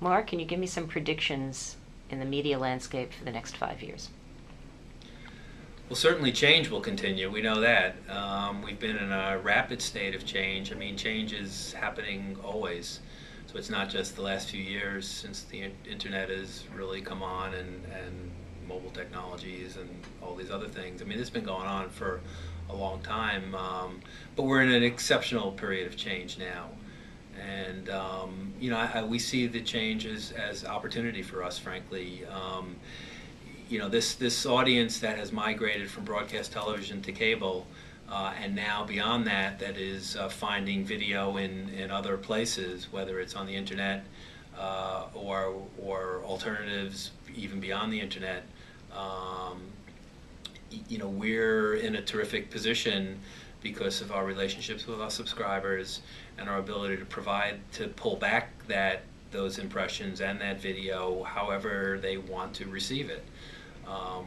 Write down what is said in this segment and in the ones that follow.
Mark, can you give me some predictions in the media landscape for the next 5 years? Well, certainly change will continue. We know that. We've been in a rapid state of change. I mean, change is happening always. So it's not just the last few years since the internet has really come on and mobile technologies and all these other things. I mean, it's been going on for a long time, but we're in an exceptional period of change now. And we see the changes as opportunity for us, frankly. This audience that has migrated from broadcast television to cable, and now beyond that, that is finding video in other places, whether it's on the internet or alternatives even beyond the internet. We're in a terrific position because of our relationships with our subscribers and our ability to pull back those impressions and that video however they want to receive it.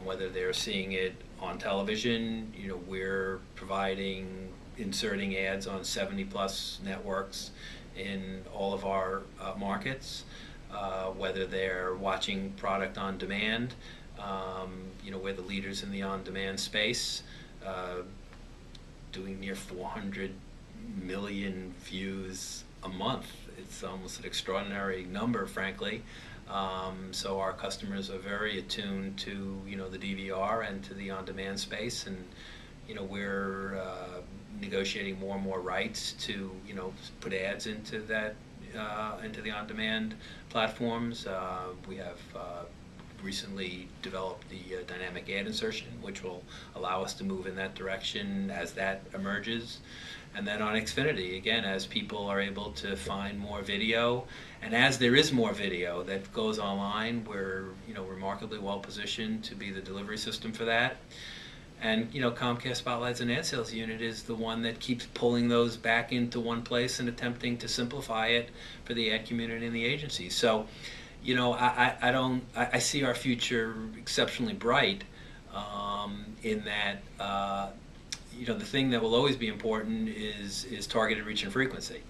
Whether they're seeing it on television, we're inserting ads on 70+ networks in all of our markets. Whether they're watching product on demand, we're the leaders in the on-demand space, doing near 400 million views a month. It's almost an extraordinary number, frankly. So our customers are very attuned to the DVR and to the on-demand space, and we're negotiating more and more rights to put ads into the on-demand platforms. We have recently developed the dynamic ad insertion, which will allow us to move in that direction as that emerges. And then on Xfinity, again, as people are able to find more video, and as there is more video that goes online, we're remarkably well positioned to be the delivery system for that. And Comcast Spotlights and Ad Sales Unit is the one that keeps pulling those back into one place and attempting to simplify it for the ad community and the agency. So, I see our future exceptionally bright, in that. The thing that will always be important is targeted reach and frequency.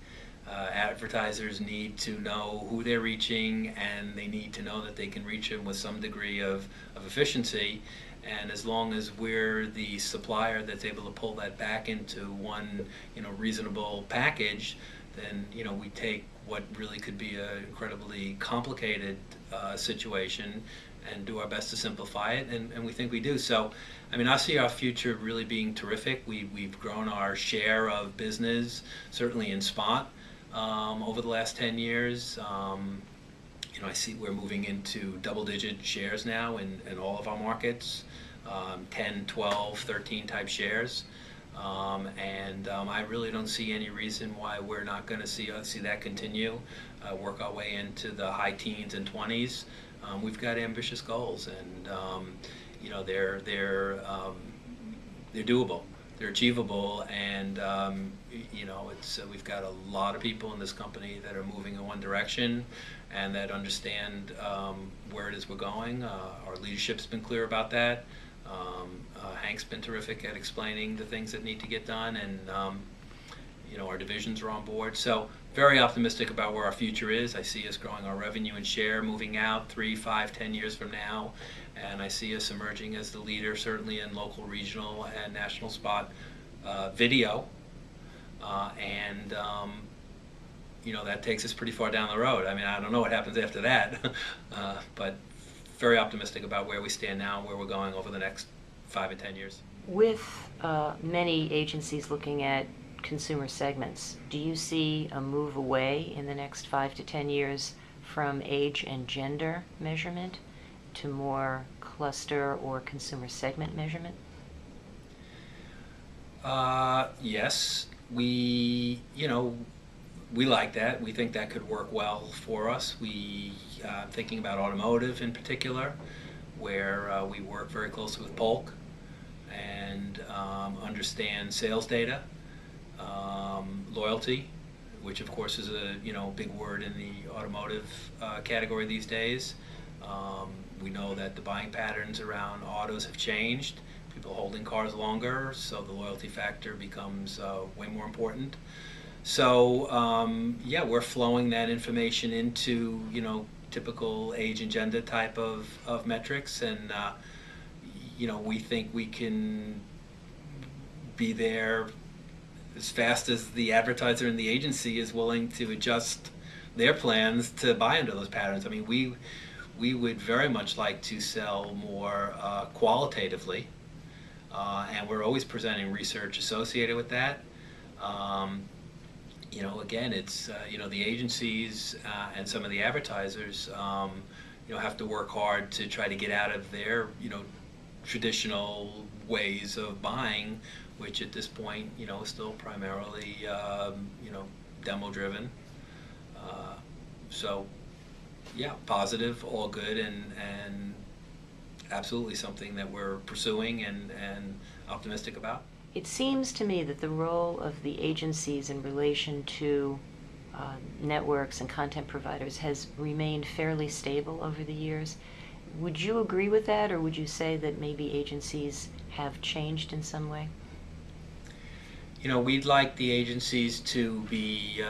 Advertisers need to know who they're reaching, and they need to know that they can reach them with some degree of efficiency. And as long as we're the supplier that's able to pull that back into one reasonable package, then we take what really could be an incredibly complicated situation and do our best to simplify it, and we think we do. So, I mean, I see our future really being terrific. We've grown our share of business, certainly in spot, over the last 10 years. I see we're moving into double-digit shares now in all of our markets, 10, 12, 13 type shares. I really don't see any reason why we're not going to see that continue, work our way into the high teens and 20s. We've got ambitious goals, and they're doable, they're achievable, and we've got a lot of people in this company that are moving in one direction and that understand where it is we're going. Our leadership's been clear about that. Hank's been terrific at explaining the things that need to get done, and our divisions are on board. So very optimistic about where our future is. I see us growing our revenue and share, moving out 3, 5, 10 years from now, and I see us emerging as the leader, certainly in local, regional, and national spot video. That takes us pretty far down the road. I mean, I don't know what happens after that, but very optimistic about where we stand now and where we're going over the next 5 and 10 years. With many agencies looking at consumer segments, do you see a move away in the next 5 to 10 years from age and gender measurement to more cluster or consumer segment measurement? Yes, we like that. We think that could work well for us. Thinking about automotive in particular, where we work very closely with Polk and understand sales data, loyalty, which of course is a big word in the automotive category these days. We know that the buying patterns around autos have changed. People holding cars longer, so the loyalty factor becomes way more important. So yeah, we're flowing that information into, typical age and gender type of metrics, and we think we can be there as fast as the advertiser and the agency is willing to adjust their plans to buy into those patterns. I mean, we would very much like to sell more qualitatively, and we're always presenting research associated with that. Again, it's the agencies and some of the advertisers have to work hard to try to get out of their traditional ways of buying, which at this point is still primarily demo driven. So yeah, positive, all good, and absolutely something that we're pursuing and optimistic about. It seems to me that the role of the agencies in relation to networks and content providers has remained fairly stable over the years. Would you agree with that, or would you say that maybe agencies have changed in some way? We'd like the agencies to be,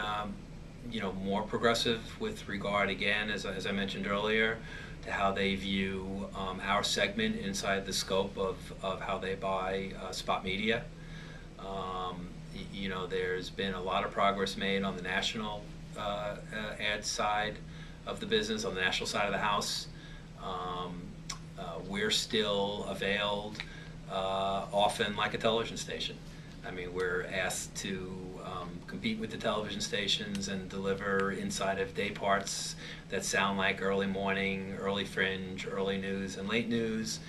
more progressive with regard, again, as I mentioned earlier, to how they view our segment inside the scope of how they buy spot media. There's been a lot of progress made on the national ad side of the business, on the national side of the house. We're still availed often like a television station. I mean, we're asked to compete with the television stations and deliver inside of day parts that sound like early morning, early fringe, early news, and late news.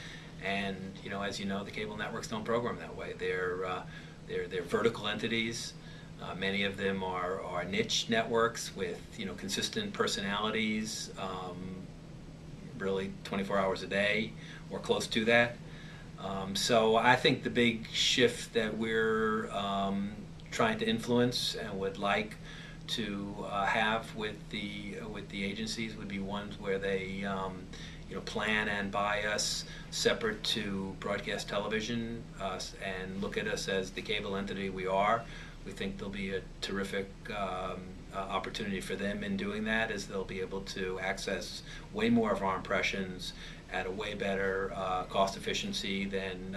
And as you know, the cable networks don't program that way. They're vertical entities. Many of them are niche networks with consistent personalities, really 24 hours a day or close to that. So I think the big shift that we're trying to influence and would like to have with the agencies would be ones where they plan and buy us separate to broadcast television and look at us as the cable entity we are. We think there'll be a terrific opportunity for them in doing that, as they'll be able to access way more of our impressions at a way better cost efficiency than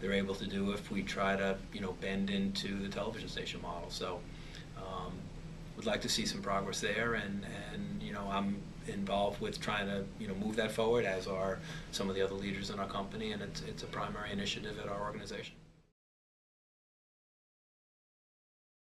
they're able to do if we try to bend into the television station model. So would like to see some progress there, and I'm involved with trying to move that forward, as are some of the other leaders in our company, and it's a primary initiative at our organization.